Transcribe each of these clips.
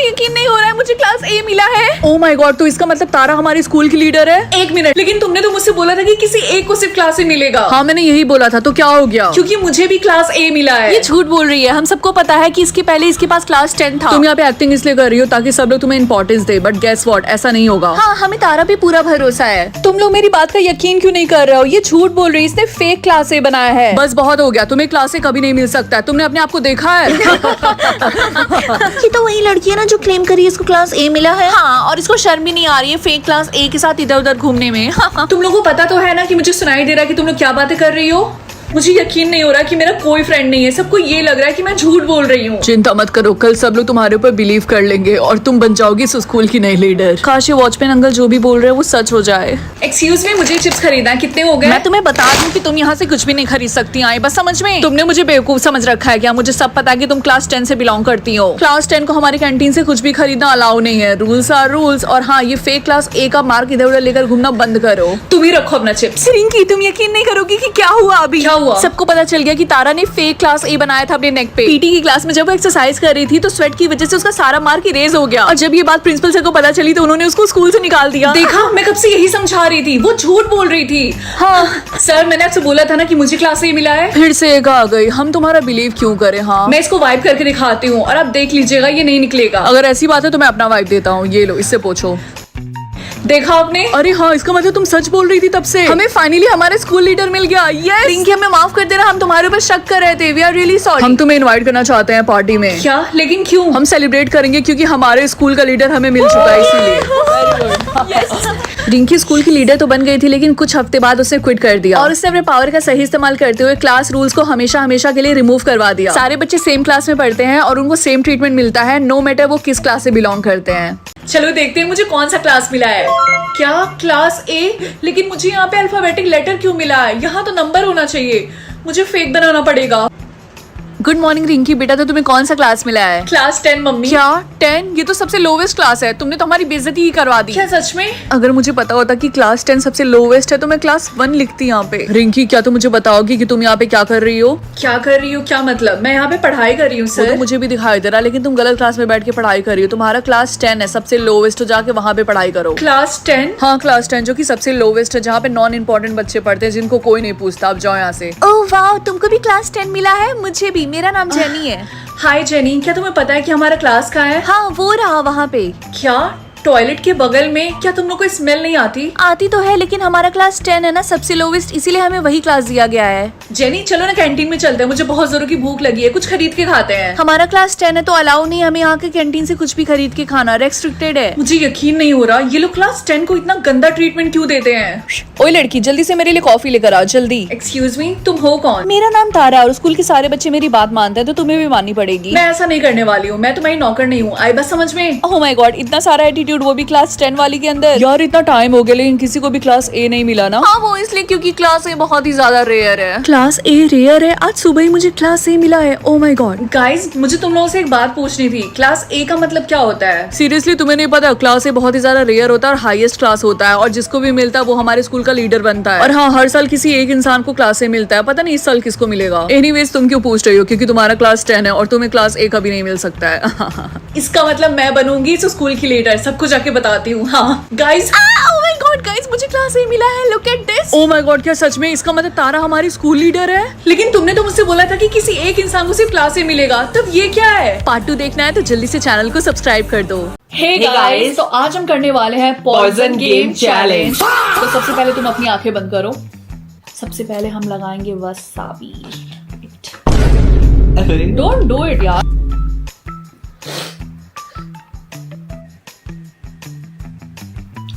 यकीन नहीं हो रहा है, मुझे क्लास ए मिला है। ओह माय गॉड, तो इसका मतलब तारा हमारी स्कूल की लीडर है। एक मिनट, लेकिन तुमने तो मुझसे बोला था कि किसी एक को सिर्फ क्लास ए मिलेगा। हाँ मैंने यही बोला था, तो क्या हो गया? क्योंकि मुझे भी क्लास ए मिला है। ये झूठ बोल रही है, हम सबको पता है कि इसके पहले इसके पास क्लास 10 था। तुम यहाँ पे एक्टिंग इसलिए कर रही हो ताकि सब लोग तुम्हें इंपॉर्टेंस दे, बट गेस व्हाट, ऐसा नहीं होगा। हाँ हमें तारा पे पूरा भरोसा है। तुम लोग मेरी बात का यकीन क्यों नहीं कर रहे हो? ये झूठ बोल रही है, इसने फेक क्लास ए बनाया है। बस बहुत हो गया, तुम्हें क्लास ए कभी नहीं मिल सकता। तुमने अपने आप को देखा है? ये तो वही लड़की है ना जो क्लेम करी इसको क्लास ए मिला है। हाँ, और इसको शर्म भी नहीं आ रही है फेक क्लास ए के साथ इधर उधर घूमने में। तुम लोगों को पता तो है ना कि मुझे सुनाई दे रहा है कि तुम लोग क्या बातें कर रही हो। मुझे यकीन नहीं हो रहा कि मेरा कोई फ्रेंड नहीं है, सबको ये लग रहा है कि मैं झूठ बोल रही हूँ। चिंता मत करो, कल सब लोग तुम्हारे ऊपर बिलीव कर लेंगे और तुम बन जाओगी इस स्कूल की नई लीडर। काश ये वॉचमैन अंकल जो भी बोल रहे हैं वो सच हो जाए। एक्सक्यूज मी, मुझे चिप्स खरीदना है, कितने हो गए? मैं तुम्हें बता दूं कि तुम यहाँ से कुछ भी नहीं खरीद सकती। आई बस समझ में, तुमने मुझे बेवकूफ समझ रखा है क्या? मुझे सब पता है कि तुम क्लास 10 से बिलोंग करती हो। क्लास 10 को हमारी कैंटीन से कुछ भी खरीदना अलाउ नहीं है। Rules are rules. और हाँ, ये फेक क्लास ए का मार्क इधर उधर लेकर घूमना बंद करो। तुम ही रखो अपना चिप्स। रिंकी, तुम यकीन नहीं करोगी कि क्या हुआ अभी। क्या हुआ? सबको पता चल गया कि तारा ने फेक क्लास ए बनाया था अपने नेक पे। पीटी की क्लास में जब वो एक्सरसाइज कर रही थी तो स्वेट की वजह से उसका सारा मार्क इरेज हो गया, और जब ये बात प्रिंसिपल सर को पता चली तो उन्होंने उसको स्कूल से निकाल दिया। देखा, मैं कब से यही समझा रही थी, वो झूठ बोल रही थी। हाँ सर, मैंने आपसे बोला था ना कि मुझे क्लास ए मिला है। फिर से एक आ गई, हम तुम्हारा बिलीव क्यों करें? हाँ मैं इसको वाइप करके दिखाती हूँ और आप देख लीजिएगा ये नहीं निकलेगा। अगर ऐसी बात है तो मैं अपना वाइप देता हूँ, ये लो, इससे पूछो। देखा आपने? अरे हाँ, इसका मतलब तुम सच बोल रही थी तब से। हमें फाइनली हमारा स्कूल लीडर मिल गया। यस रिंकी, हमें माफ कर देना, हम तुम्हारे ऊपर शक कर रहे थे। We are really sorry. हम तुम्हें इनवाइट करना चाहते हैं पार्टी में। क्या? लेकिन क्यों? हम सेलिब्रेट करेंगे क्योंकि हमारे स्कूल का लीडर हमें मिल चुका है, इसीलिए। रिंकी स्कूल की लीडर तो बन गई थी, लेकिन कुछ हफ्ते बाद उसने क्विट कर दिया और उसने अपने पावर का सही इस्तेमाल करते हुए क्लास रूल्स को हमेशा हमेशा के लिए रिमूव करवा दिया। सारे बच्चे सेम क्लास में पढ़ते हैं और उनको सेम ट्रीटमेंट मिलता है, नो मैटर वो किस क्लास से बिलोंग करते हैं। चलो देखते हैं मुझे कौन सा क्लास मिला है। क्या? क्लास ए? लेकिन मुझे यहाँ पे अल्फाबेटिक लेटर क्यों मिला है? यहाँ तो नंबर होना चाहिए। मुझे फेक बनाना पड़ेगा। गुड मॉर्निंग रिंकी, बेटा तो तुम्हें कौन सा क्लास मिला है? Class 10 mummy. क्या 10? ये तो सबसे लोवेस्ट क्लास है, तुमने तो हमारी बेइज्जती ही करवा दी। क्या सच में? अगर मुझे पता होता कि क्लास 10 सबसे लोवेस्ट है तो मैं क्लास 1 लिखती यहाँ पे। रिंकी, क्या तुम मुझे बताओगी कि तुम यहाँ पे क्या कर रही हो? क्या कर रही हो? क्या मतलब? मैं यहाँ पे पढ़ाई कर रही हूँ सर। तो मुझे भी दिखाई दे रहा, लेकिन तुम गलत क्लास में बैठ के पढ़ाई कर रही हो। तुम्हारा क्लास 10 है, सबसे लोवेस्ट, तो जाके वहाँ पे पढ़ाई करो। क्लास 10? हाँ क्लास 10, जो की सबसे लोवेस्ट है, जहाँ पे नॉन इम्पोर्टेंट बच्चे पढ़ते हैं जिनको कोई नहीं पूछता। अब जाओ यहाँ से। ओह वाह, तुमको भी क्लास 10 मिला है? मुझे भी। मेरा नाम जेनी है। हाय जेनी, क्या तुम्हें पता है कि हमारा क्लास कहाँ है? हाँ वो रहा वहाँ पे। क्या? टॉयलेट के बगल में? क्या तुम लोग को स्मेल नहीं आती? आती तो है, लेकिन हमारा क्लास 10 है ना, सबसे लोवेस्ट, इसीलिए हमें वही क्लास दिया गया है। जेनी चलो ना कैंटीन में चलते हैं, मुझे बहुत जोरों की भूख लगी है, कुछ खरीद के खाते हैं। हमारा क्लास 10 है तो अलाउ नहीं हमें यहाँ के कैंटीन से कुछ भी खरीद के खाना, रेस्ट्रिक्टेड है। मुझे यकीन नहीं हो रहा, ये लोग क्लास 10 को इतना गंदा ट्रीटमेंट क्यों देते हैं? ओए लड़की, जल्दी से मेरे लिए कॉफी लेकर आओ, जल्दी। एक्सक्यूज मी, तुम हो कौन? मेरा नाम तारा, और स्कूल के सारे बच्चे मेरी बात मानते हैं तो तुम्हें भी माननी पड़ेगी। मैं ऐसा नहीं करने वाली हूँ, मैं तुम्हारी नौकर नहीं हूँ, आई बस समझ में। ओह माय गॉड, इतना सारा एटीट्यूड, वो भी क्लास 10 वाली के अंदर। यार इतना टाइम हो गया लेकिन किसी को भी क्लास ए नहीं मिला ना। हाँ वो इसलिए क्योंकि क्लास ए बहुत ही ज्यादा रेयर है। क्लास ए रेयर है? आज सुबह ही मुझे क्लास ए मिला है। Oh my God. गाइस, मुझे तुम लोगों से एक बात पूछनी थी, क्लास ए का मतलब क्या होता है? सीरियसली तुम्हें नहीं पता? क्लास ए बहुत ही ज्यादा रेयर होता है और हाईएस्ट क्लास होता है, और जिसको भी मिलता है वो हमारे स्कूल का लीडर बनता है। और हाँ, हर साल किसी एक इंसान को क्लास ए मिलता है, पता नहीं इस साल किसको मिलेगा। एनीवेज, तुम क्यों पूछ रही हो? क्योंकि तुम्हारा क्लास 10 है और तुम्हें क्लास ए कभी नहीं मिल सकता है। इसका मतलब मैं बनूंगी इस स्कूल की लीडर, सबको जाके बताती हूँ। हाँ guys, oh my God guys, मुझे क्लास ए मिला है, look at this. Oh my God, क्या सच में? इसका मतलब तारा हमारी स्कूल लीडर है? लेकिन तुमने तो मुझसे बोला था कि किसी एक इंसान को सिर्फ क्लास ए मिलेगा, तब ये क्या है? पार्ट 2 देखना है तो जल्दी से चैनल को सब्सक्राइब कर दो। हे गाइस, तो आज हम करने वाले हैं पॉइजन गेम चैलेंज। तो सबसे पहले तुम अपनी आंखें बंद करो। सबसे पहले हम लगाएंगे वसाबी। डोंट डू इट यार।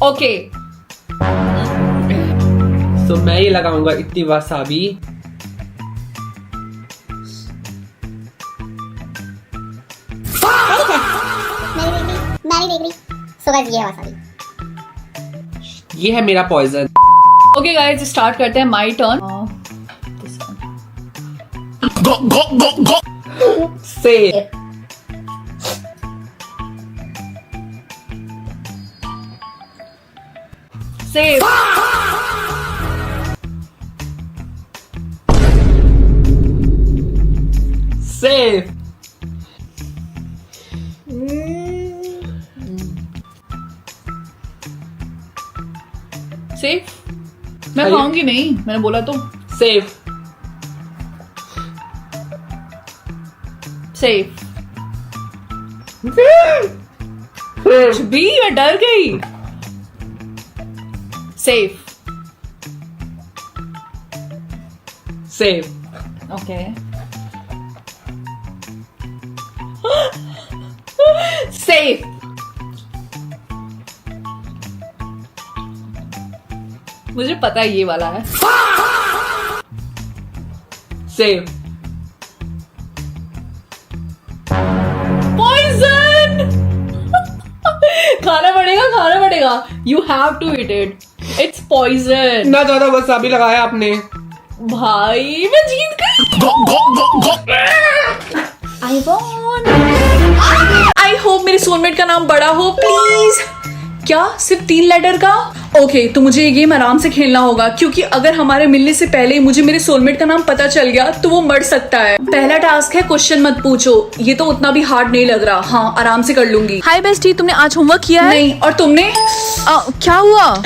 ओके, तो मैं ये लगाऊंगा इतनी वसाबी। मैं नहीं देख रही। सो गाइस, ये है वसाबी। ये है मेरा पॉइजन। ओके गाइस, स्टार्ट करते हैं। My turn. से सेव। सेफ। सेफ। मैं अरे- खाऊंगी नहीं, मैंने बोला तो। सेफ। सेफ। कुछ भी, मैं डर गई। सेफ। सेफ। ओके। सेफ। मुझे पता है ये वाला है। सेफ। पॉइजन। खाना पड़ेगा। You have to eat it. It's poison. ना ज्यादा वसाबी लगाया आपने। भाई मैं जीत गई। I won. आई होप मेरे सोलमेट का नाम बड़ा हो प्लीज। क्या सिर्फ 3 लेटर का? ओके, तो मुझे ये गेम आराम से खेलना होगा, क्योंकि अगर हमारे मिलने से पहले मुझे मेरे सोलमेट का नाम पता चल गया तो वो मर सकता है। पहला टास्क है क्वेश्चन मत पूछो। ये तो उतना भी हार्ड नहीं लग रहा। हाँ, आराम से कर लूंगी। हाय बेस्टी, तुमने आज होमवर्क किया है? नहीं, और तुमने? क्या हुआ?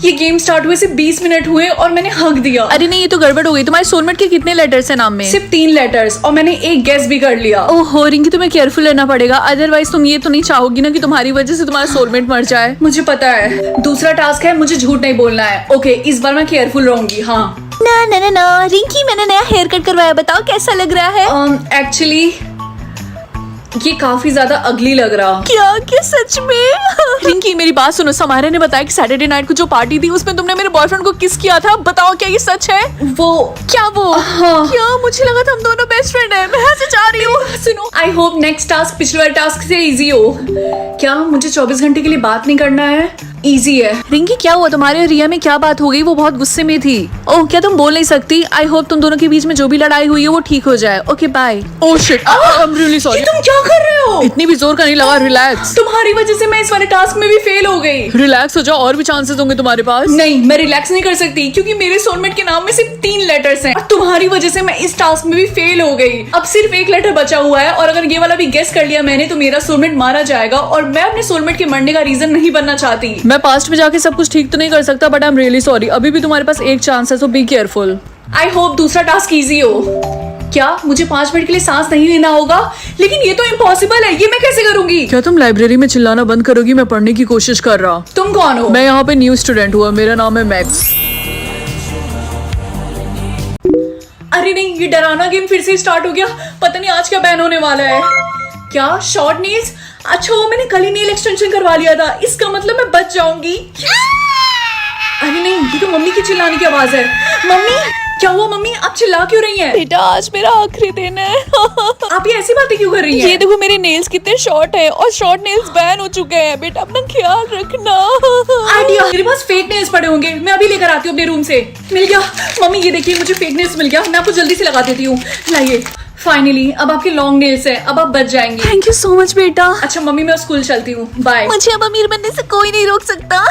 ये गेम स्टार्ट हुए सिर्फ 20 मिनट हुए और मैंने हक दिया। अरे नहीं, ये तो गड़बड़ हो गई। तुम्हारे सोलमेट के कितने लेटर्स हैं नाम में? सिर्फ 3 लेटर्स, और मैंने एक गेस भी कर लिया। ओहो रिंकी, तुम्हें केयरफुल रहना पड़ेगा, अदरवाइज तुम ये तो नहीं चाहोगी ना कि तुम्हारी वजह से तुम्हारा सोलमेट मर जाए। मुझे पता है। दूसरा टास्क है मुझे झूठ नहीं बोलना है। ओके, इस बार मैं केयरफुल रहूंगी। हाँ। ना रिंकी, मैंने नया हेयर कट करवाया, बताओ कैसा लग रहा है? एक्चुअली ये काफी ज्यादा अगली लग रहा। क्या सच में? रिंकी मेरी बात सुनो, समारा ने बताया कि सैटरडे नाइट को जो पार्टी थी उसमें तुमने मेरे बॉयफ्रेंड को किस किया था। बताओ क्या ये सच है? वो हाँ। क्या? मुझे लगा था हम दोनों बेस्ट फ्रेंड हैं। मैं ऐसे जा रही हूँ। सुनो, आई होप नेक्स्ट टास्क पिछले वाले टास्क से इजी हो। क्या मुझे 24 घंटे के लिए बात नहीं करना है? इजी है। रिंकी क्या हुआ? तुम्हारे और रिया में क्या बात हो गई? वो बहुत गुस्से में थी। ओह, क्या तुम बोल नहीं सकती? आई होप तुम दोनों के बीच में जो भी लड़ाई हुई है वो ठीक हो जाए। Okay bye. Oh shit, I am really sorry. तुम क्या कर रहे हो? इतनी भी जोर का नहीं लगा, रिलैक्स। तुम्हारी वजह से मैं इस वाले टास्क में भी फेल हो गई। रिलैक्स हो जाओ, और भी चांसेस होंगे तुम्हारे पास। नहीं, मैं रिलैक्स नहीं कर सकती, क्योंकि मेरे सोलमेट के नाम में सिर्फ 3 लेटर्स हैं और तुम्हारी वजह से मैं इस टास्क में भी फेल हो गई। अब सिर्फ 1 लेटर बचा हुआ है, और अगर ये वाला भी गेस कर लिया मैंने तो मेरा सोलमेट मारा जाएगा, और मैं अपने सोलमेट के मरने का रीजन नहीं बनना चाहती। मैं पास्ट में जाके सब कुछ ठीक तो नहीं कर सकता, but I am really sorry. अभी भी तुम्हारे पास एक चांस है, सो बी केयरफुल। आई होप दूसरा टास्क इजी हो। क्या मुझे 5 मिनट के लिए सांस नहीं लेना होगा? लेकिन ये तो इम्पॉसिबल है, ये मैं कैसे करूंगी? क्या तुम लाइब्रेरी में चिल्लाना बंद करोगी? मैं पढ़ने की कोशिश कर रहा। तुम कौन हो? मैं यहाँ पे न्यू स्टूडेंट हुआ, मेरा नाम है मैक्स। अरे नहीं, ये डरावना गेम फिर से स्टार्ट हो गया। पता नहीं आज क्या बैन होने वाला है। क्या शॉर्ट नेल्स? अच्छा, वो मैंने कल ही नेल एक्सटेंशन करवा लिया था, इसका मतलब मैं बच जाऊंगी। अरे नहीं, ये तो मम्मी की चिल्लाने की आवाज है। मम्मी, क्या हुआ मम्मी? आप चिल्ला क्यों रही हैं? बेटा आज मेरा आखिरी दिन है। आप ये ऐसी बातें क्यों कर रही हैं? ये देखो मेरे नेल्स कितने शॉर्ट हैं, और शॉर्ट नेल्स बैन हो चुके हैं। बेटा अपना ख्याल रखना। आइडिया, मेरे पास फेक नेल्स पड़े होंगे, मैं अभी लेकर आती हूँ अपने रूम से। मिल गया। मम्मी ये देखिए, मुझे फेक नेल्स मिल गया, मैं आपको जल्दी से लगा देती हूँ। लाइए, फाइनली अब आपके लॉन्ग नेल्स हैं, अब आप बच जाएंगे। थैंक यू सो मच बेटा। अच्छा मम्मी, मैं स्कूल चलती हूँ, बाय। मुझे अब अमीर बनने से कोई नहीं रोक सकता।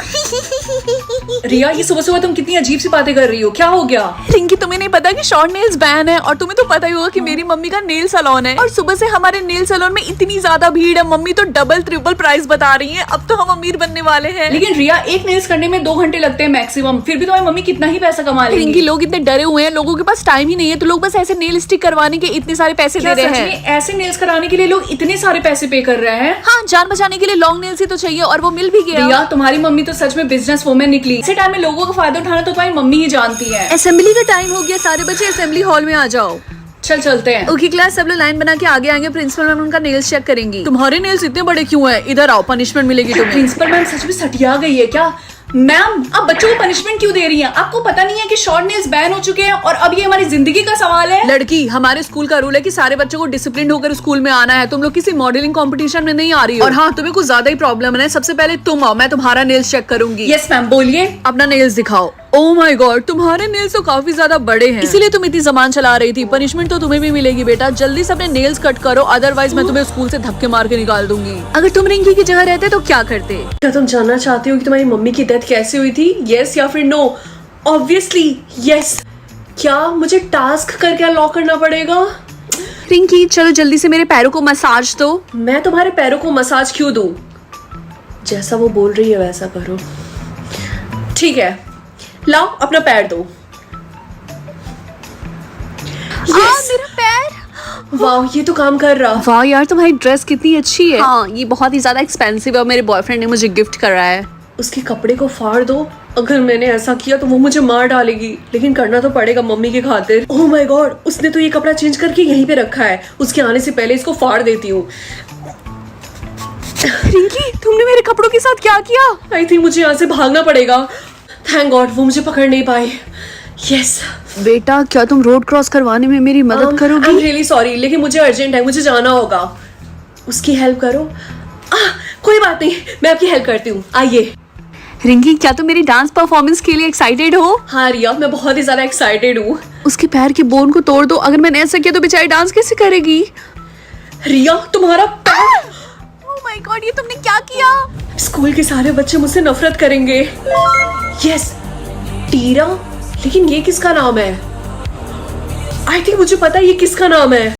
रिया, ये सुबह सुबह तुम कितनी अजीब सी बातें कर रही हो, क्या हो गया? रिंकी तुम्हें नहीं पता कि शॉर्ट नेल्स बैन है, और तुम्हें तो पता ही होगा कि मेरी मम्मी का नेल सैलून है, और सुबह से हमारे नेल सैलून में इतनी ज्यादा भीड़ है, मम्मी तो डबल ट्रिपल प्राइस बता रही है। अब तो हम अमीर बनने वाले हैं। लेकिन रिया, एक नेल्स करने में 2 घंटे लगते हैं मैक्सिमम, फिर भी तुम्हारी मम्मी कितना ही पैसा कमा रिंकी लेंगी। लोग इतने डरे हुए हैं, लोगों के पास टाइम ही नहीं है, तो लोग बस ऐसे नेल स्टिक करवाने के इतने सारे पैसे दे रहे हैं। ऐसे नेल्स कराने के लिए लोग इतने सारे पैसे पे कर रहे हैं? हाँ, जान बचाने के लिए लॉन्ग नेल्स ही तो चाहिए, और वो मिल भी गया। रिया, तुम्हारी मम्मी तो सच में बिजनेस वुमन निकली। ऐसे टाइम में लोगों का फायदा उठाना तो तुम्हारी मम्मी ही जानती है। असेंबली का टाइम हो गया, सारे बच्चे असेंबली हॉल में आ जाओ। चल चलते हैं। ओके क्लास, सब लोग लाइन बना के आगे आएंगे, प्रिंसिपल मैम उनका नेल्स चेक करेंगी। तुम्हारे नेल्स इतने बड़े क्यों हैं? इधर आओ, पनिशमेंट मिलेगी तुम्हें। प्रिंसिपल मैम सच में सटिया गई है क्या? मैम, आप बच्चों को पनिशमेंट क्यों दे रही हैं? आपको पता नहीं है कि शॉर्ट नेल्स बैन हो चुके हैं और अब ये हमारी जिंदगी का सवाल है? लड़की, हमारे स्कूल का रूल है कि सारे बच्चों को डिसिप्लिन होकर स्कूल में आना है। तुम लोग किसी मॉडलिंग कंपटीशन में नहीं आ रही हो, और हाँ, तुम्हें कुछ ज्यादा ही प्रॉब्लम है। सबसे पहले तुम आओ, मैं तुम्हारा नेल्स चेक करूंगी। यस मैम, बोलिए। अपना नेल्स दिखाओ। ओह माय गॉड, तुम्हारे नेल्स तो काफी ज्यादा बड़े हैं, इसीलिए तुम इतनी जबान चला रही थी। पनिशमेंट तो तुम्हें भी मिलेगी बेटा, जल्दी से अपने नेल्स कट करो, अदरवाइज मैं तुम्हें स्कूल से धक्के मार के निकाल दूंगी। अगर तुम रिंकी की जगह रहते तो क्या करते? क्या तुम जानना चाहती हो कि तुम्हारी मम्मी की डेथ कैसे हुई थी? यस या फिर नो? Obviously yes. क्या मुझे टास्क करके लॉक करना पड़ेगा? रिंकी चलो जल्दी से मेरे पैरों को मसाज दो। मैं तुम्हारे पैरों को मसाज क्यों दूं? जैसा वो बोल रही है वैसा करो। ठीक है, लाओ अपना पैर दो। मेरा पैर। वाह, ये तो काम कर रहा। वाह यार, तुम्हारी ड्रेस कितनी अच्छी है। हाँ, ये बहुत ही ज्यादा एक्सपेंसिव है और मेरे बॉयफ्रेंड ने मुझे गिफ्ट करा है। उसके कपड़े को फाड़ दो। अगर मैंने ऐसा किया तो वो मुझे मार डालेगी, लेकिन करना तो पड़ेगा मम्मी की खातिर। ओह माय गॉड, उसने तो ये कपड़ा चेंज करके यहीं पे रखा है। उसके आने से पहले इसको फाड़ देती हूँ। रिंकी, तुमने मेरे कपड़ों के साथ क्या किया? आई थिंक मुझे यहाँ से भागना पड़ेगा। थैंक गॉड वो मुझे पकड़ नहीं पाए। यस। बेटा, क्या तुम रोड क्रॉस करवाने में मेरी मदद करोगी? आई एम रियली सॉरी, लेकिन मुझे अर्जेंट है, मुझे जाना होगा। उसकी हेल्प करो। कोई बात नहीं, मैं आपकी हेल्प करती हूँ, आइए। रिंकी, क्या तुम मेरी डांस परफॉर्मेंस के लिए एक्साइटेड हो? हाँ रिया, मैं बहुत ही ज्यादा एक्साइटेड हूँ। उसके पैर के बोन को तोड़ दो। अगर मैंने ऐसा किया तो बेचारी डांस कैसे करेगी? रिया, तुम्हारा पैर। ओह माय गॉड, ये तुमने क्या किया? स्कूल के सारे बच्चे मुझसे नफरत करेंगे। यस, टीरा। लेकिन ये किसका नाम है? आई थिंक मुझे पता है ये किसका नाम है।